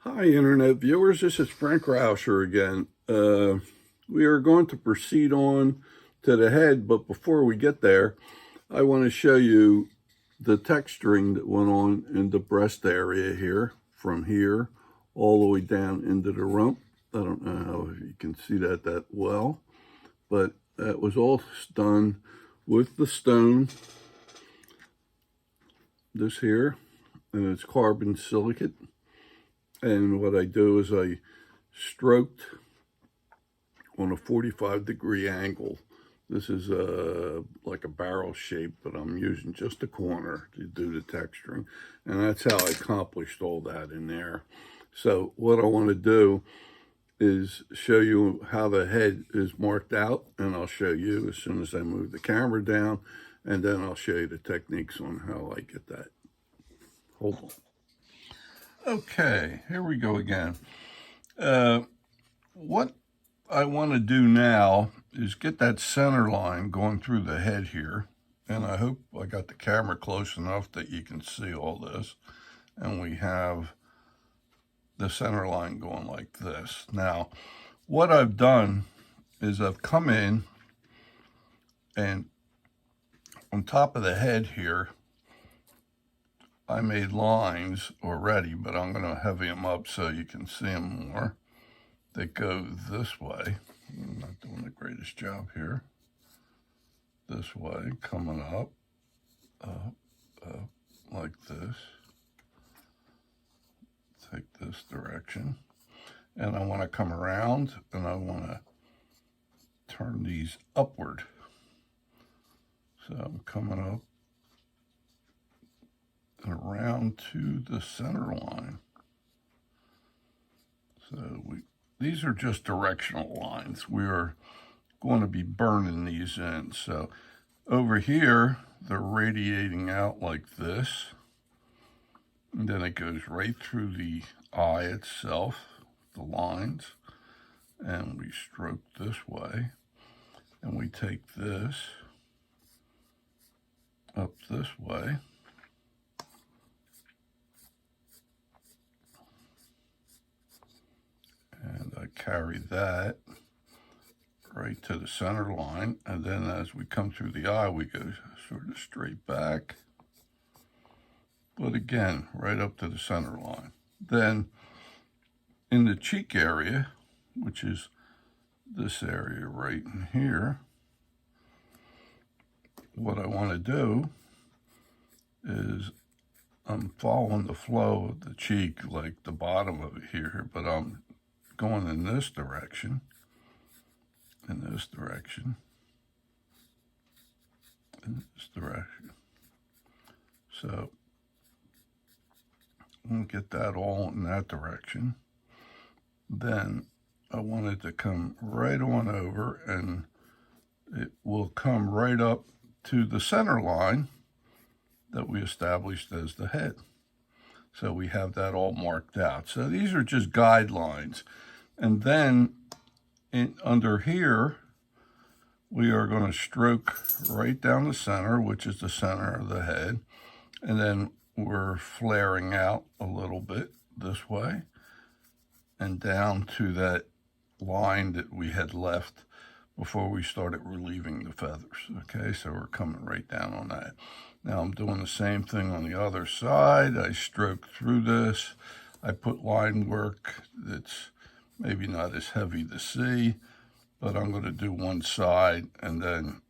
Hi, Internet viewers. This is Frank Rauscher again. We are going to proceed on to the head, but before we get there, I want to show you the texturing that went on in the breast area here, from here all the way down into the rump. I don't know how you can see that well, but that was all done with the stone, this here, and it's carbon silicate. And what I do is I stroked on a 45-degree angle. This is like a barrel shape, but I'm using just a corner to do the texturing. And that's how I accomplished all that in there. So what I want to do is show you how the head is marked out, and I'll show you as soon as I move the camera down, and then I'll show you the techniques on how I get that. Hold on. Okay, here we go again. What I want to do now is get that center line going through the head here. And I hope I got the camera close enough that you can see all this. And we have the center line going like this. Now, what I've done is I've come in and on top of the head here, I made lines already, but I'm going to heavy them up so you can see them more. They go this way. I'm not doing the greatest job here. This way, coming up, like this. Take this direction. And I want to come around and I want to turn these upward. So I'm coming up and around to the center line. So these are just directional lines. We are going to be burning these in. So over here, they're radiating out like this. And then it goes right through the eye itself, the lines. And we stroke this way. And we take this up this way. And I carry that right to the center line. And then as we come through the eye, we go sort of straight back. But again, right up to the center line. Then in the cheek area, which is this area right in here, what I want to do is I'm following the flow of the cheek, like the bottom of it here, but I'm going in this direction, in this direction, in this direction. So I'm going to get that all in that direction. Then I want it to come right on over, and it will come right up to the center line that we established as the head. So we have that all marked out. So these are just guidelines. And then under here, we are going to stroke right down the center, which is the center of the head. And then we're flaring out a little bit this way and down to that line that we had left before we started relieving the feathers. Okay, so we're coming right down on that. Now I'm doing the same thing on the other side. I stroke through this. I put line work that's maybe not as heavy to see, but I'm going to do one side, and then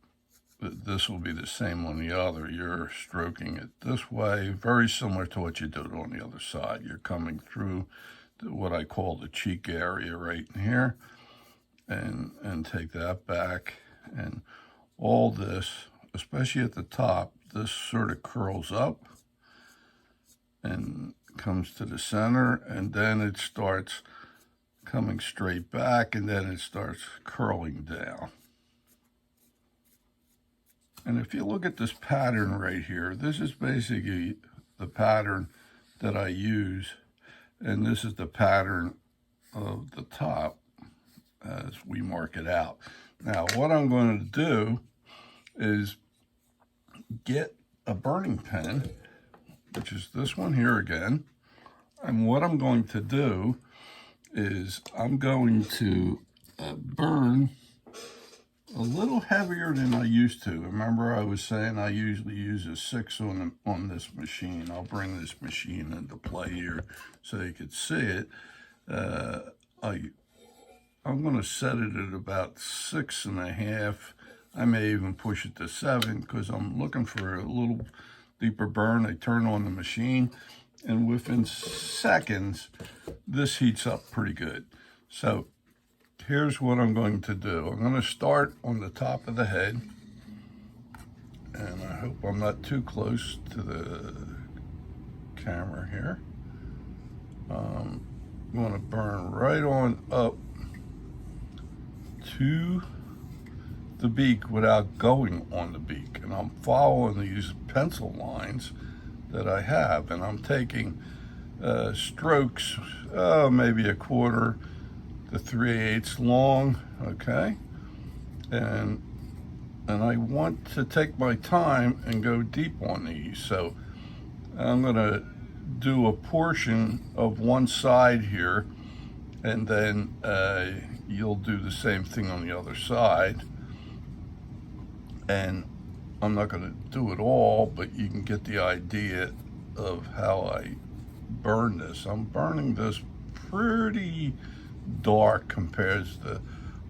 this will be the same on the other. You're stroking it this way, very similar to what you did on the other side. You're coming through what I call the cheek area right in here, and take that back, and all this, especially at the top, this sort of curls up and comes to the center, and then it starts coming straight back, and then it starts curling down. And if you look at this pattern right here, this is basically the pattern that I use, and this is the pattern of the top as we mark it out. Now, what I'm going to do is get a burning pen, which is this one here again. And what I'm going to do is I'm going to burn a little heavier than I used to. Remember I was saying I usually use a 6 on this machine. I'll bring this machine into play here so you can see it. I'm going to set it at about 6.5. I may even push it to 7 because I'm looking for a little deeper burn. I turn on the machine, and within seconds, this heats up pretty good. So here's what I'm going to do. I'm going to start on the top of the head, and I hope I'm not too close to the camera here. I'm going to burn right on up to the beak without going on the beak, and I'm following these pencil lines that I have, and I'm taking strokes maybe 1/4 to 3/8 long, okay, and I want to take my time and go deep on these. So I'm going to do a portion of one side here, and then you'll do the same thing on the other side. And I'm not going to do it all, but you can get the idea of how I burn this. I'm burning this pretty dark compared to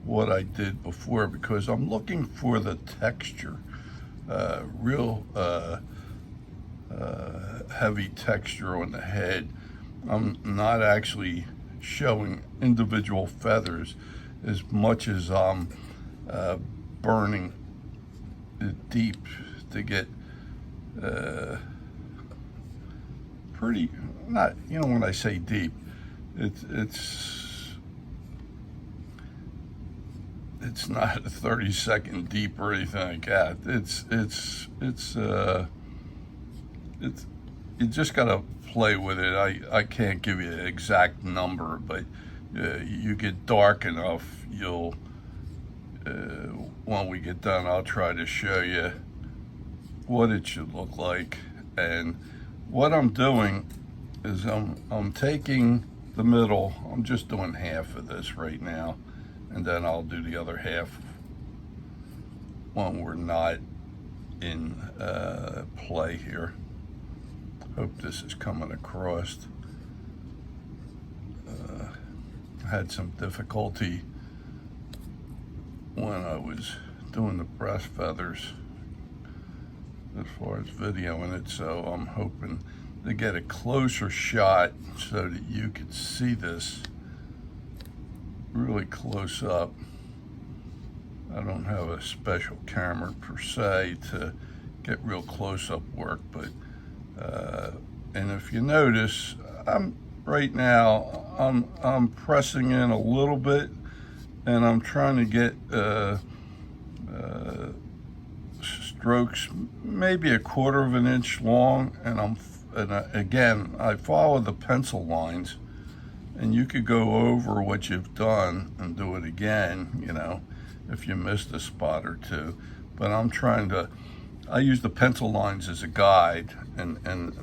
what I did before because I'm looking for the texture, real heavy texture on the head. I'm not actually showing individual feathers as much as I'm burning it deep to get pretty, not, you know, when I say deep, it's not a 30-second deep or anything like that. You just gotta play with it. I can't give you an exact number, but you get dark enough, you'll when we get done, I'll try to show you what it should look like. And what I'm doing is I'm taking the middle. I'm just doing half of this right now, and then I'll do the other half when we're not in play here. Hope this is coming across. I had some difficulty when I was doing the breast feathers as far as videoing it, so I'm hoping to get a closer shot so that you can see this really close up. I don't have a special camera per se to get real close-up work, but and if you notice, right now I'm pressing in a little bit, and I'm trying to get strokes maybe 1/4 of an inch long, and again I follow the pencil lines, and you could go over what you've done and do it again, you know, if you missed a spot or two. But I use the pencil lines as a guide, and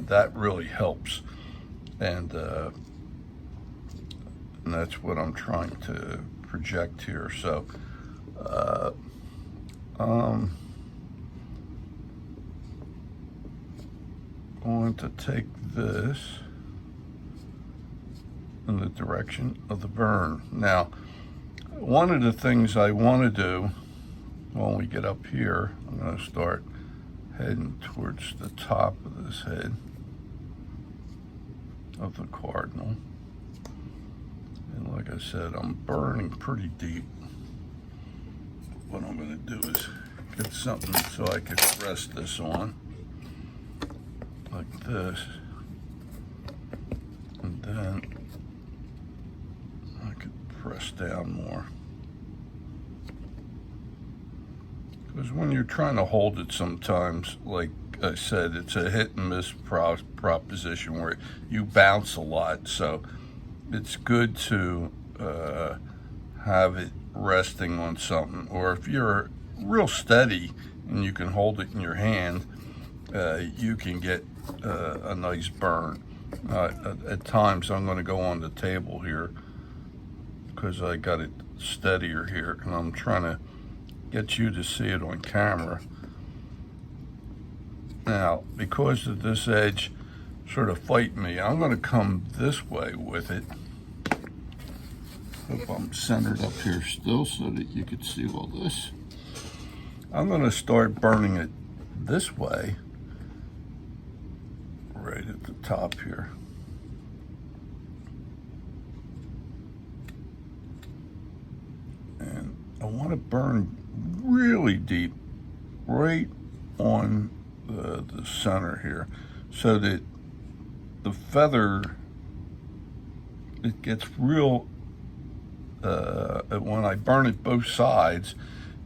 that really helps, and that's what I'm trying to project here. So I'm going to take this in the direction of the burn. Now, one of the things I want to do when we get up here, I'm going to start heading towards the top of this head of the cardinal. And like I said, I'm burning pretty deep. What I'm going to do is get something so I can rest this on, like this. And then I could press down more. Because when you're trying to hold it sometimes, like I said, it's a hit and miss proposition where you bounce a lot. So it's good to have it resting on something. Or if you're real steady and you can hold it in your hand, you can get a nice burn. At times I'm going to go on the table here because I got it steadier here, and I'm trying to get you to see it on camera. Now, because of this edge sort of fighting me, I'm going to come this way with it. Hope I'm centered up here still so that you can see all this. I'm going to start burning it this way, right at the top here. And I want to burn really deep, right on the center here, so that the feather, it gets real, when I burn it both sides,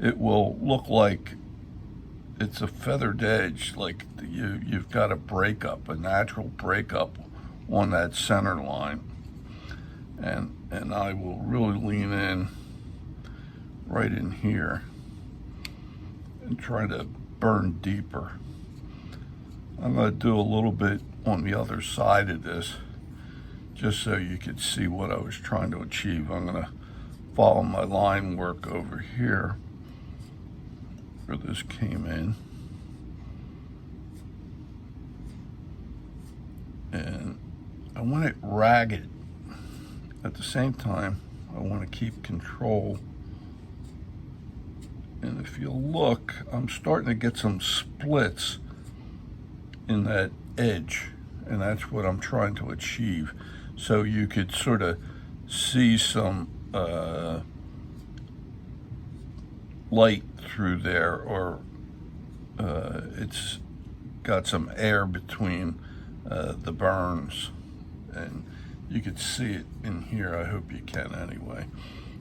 it will look like it's a feathered edge, like you've got a breakup, a natural breakup on that center line. And I will really lean in right in here and try to burn deeper. I'm going to do a little bit on the other side of this just so you could see what I was trying to achieve. I'm going to follow my line work over here where this came in, and I want it ragged. At the same time, I want to keep control. And if you look, I'm starting to get some splits in that edge, and that's what I'm trying to achieve. So you could sort of see some light through there, or it's got some air between the burns, and you could see it in here. I hope you can anyway.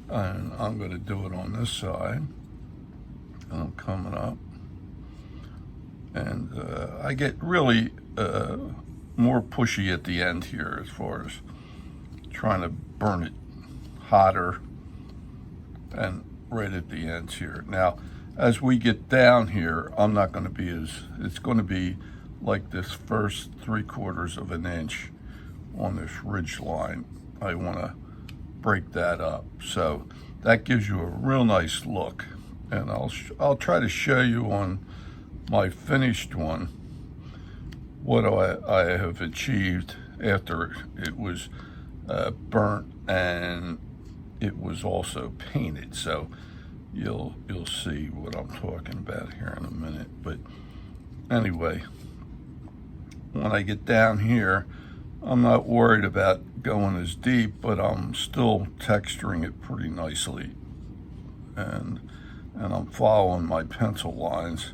And I'm going to do it on this side. And I'm coming up, and I get really more pushy at the end here as far as trying to burn it hotter, and right at the ends here. Now, as we get down here, I'm not going to be it's going to be like this first 3/4 of an inch on this ridge line. I want to break that up, so that gives you a real nice look. And I'll try to show you on my finished one what I have achieved after it was burnt and it was also painted. So you'll see what I'm talking about here in a minute. But anyway, when I get down here, I'm not worried about going as deep, but I'm still texturing it pretty nicely. And I'm following my pencil lines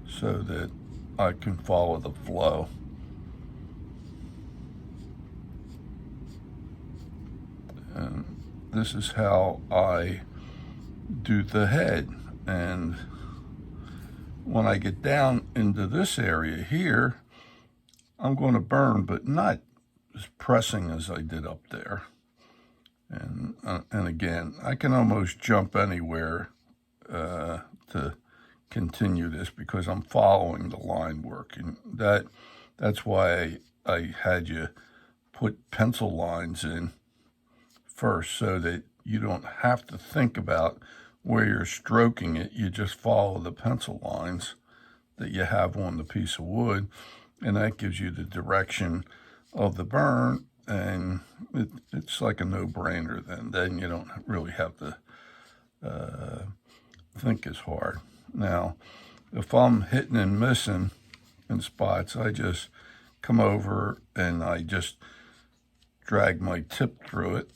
so that I can follow the flow. And this is how I do the head. And when I get down into this area here, I'm going to burn, but not as pressing as I did up there. And again, I can almost jump anywhere to continue this because I'm following the line work, and that's why I had you put pencil lines in first, so that you don't have to think about where you're stroking it. You just follow the pencil lines that you have on the piece of wood, and that gives you the direction of the burn, and it's like a no-brainer. Then you don't really have to think as hard. Now, if I'm hitting and missing in spots, I just come over and I just drag my tip through it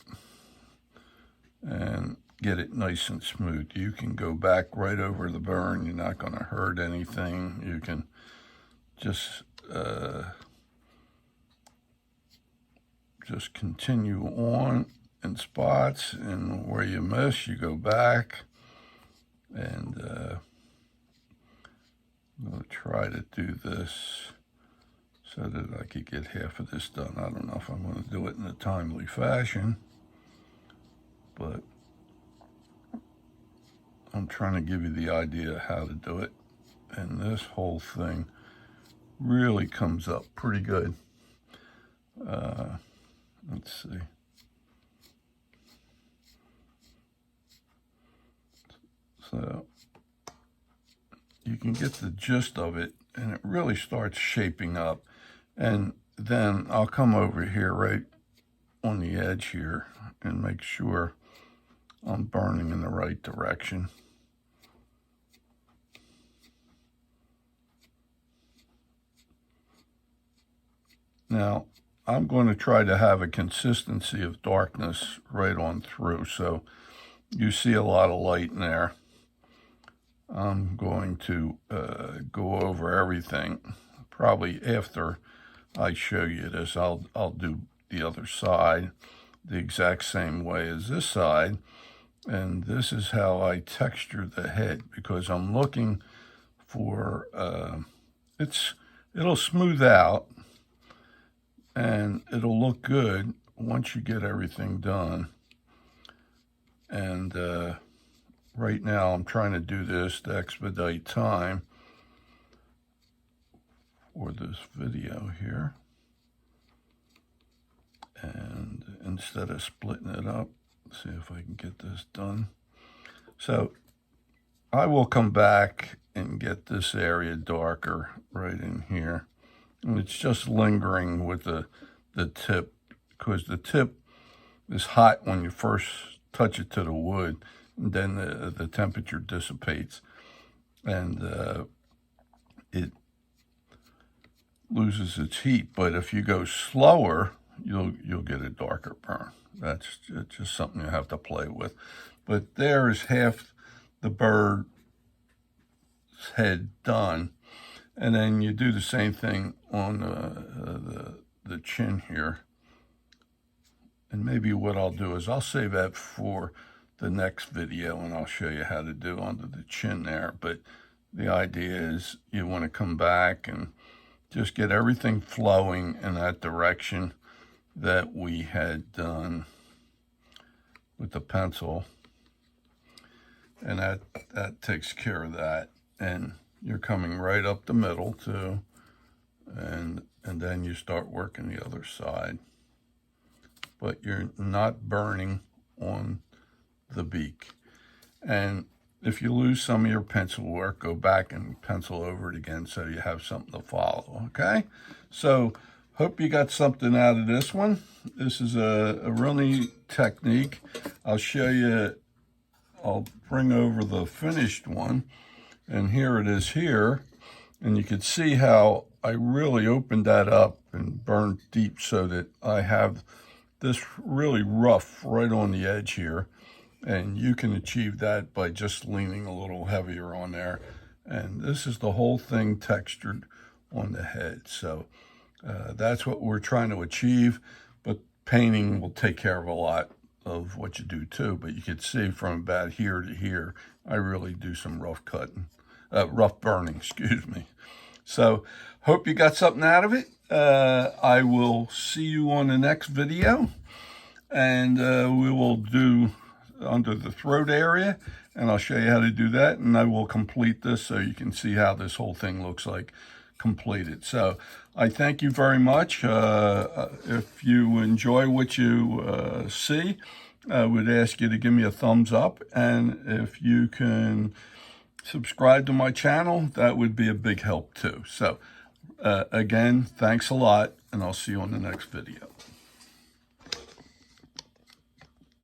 and get it nice and smooth. You can go back right over the burn. You're not going to hurt anything. You can just continue on in spots, and where you miss, you go back. And I'm going to try to do this so that I could get half of this done. I don't know if I'm going to do it in a timely fashion, but I'm trying to give you the idea how to do it. And this whole thing really comes up pretty good. Let's see. So you can get the gist of it, and it really starts shaping up. And then I'll come over here right on the edge here and make sure I'm burning in the right direction. Now, I'm going to try to have a consistency of darkness right on through, so you see a lot of light in there. I'm going to go over everything. Probably after I show you this, I'll do the other side the exact same way as this side. And this is how I texture the head, because I'm looking for, it'll smooth out and it'll look good once you get everything done. And right now I'm trying to do this to expedite time for this video here. And instead of splitting it up, let's see if I can get this done. So I will come back and get this area darker right in here. And it's just lingering with the tip, because the tip is hot when you first touch it to the wood, and then the temperature dissipates, and it loses its heat. But if you go slower, you'll get a darker burn. That's just something you have to play with. But there is half the bird's head done. And then you do the same thing on the chin here. And maybe what I'll do is I'll save that for the next video, and I'll show you how to do under the chin there. But the idea is you want to come back and just get everything flowing in that direction that we had done with the pencil. And that takes care of that. And you're coming right up the middle too, and then you start working the other side. But you're not burning on the beak. And if you lose some of your pencil work, go back and pencil over it again so you have something to follow, okay? So hope you got something out of this one. This is a real neat technique. I'll show you, I'll bring over the finished one. And here it is here. And you can see how I really opened that up and burned deep so that I have this really rough right on the edge here. And you can achieve that by just leaning a little heavier on there. And this is the whole thing textured on the head. So that's what we're trying to achieve. But painting will take care of a lot of what you do too. But you can see from about here to here, I really do some rough cutting, rough burning, excuse me. So hope you got something out of it. I will see you on the next video, and we will do under the throat area, and I'll show you how to do that, and I will complete this so you can see how this whole thing looks like completed. So I thank you very much. If you enjoy what you see, I would ask you to give me a thumbs up, and if you can subscribe to my channel, that would be a big help too. So again, thanks a lot, and I'll see you on the next video.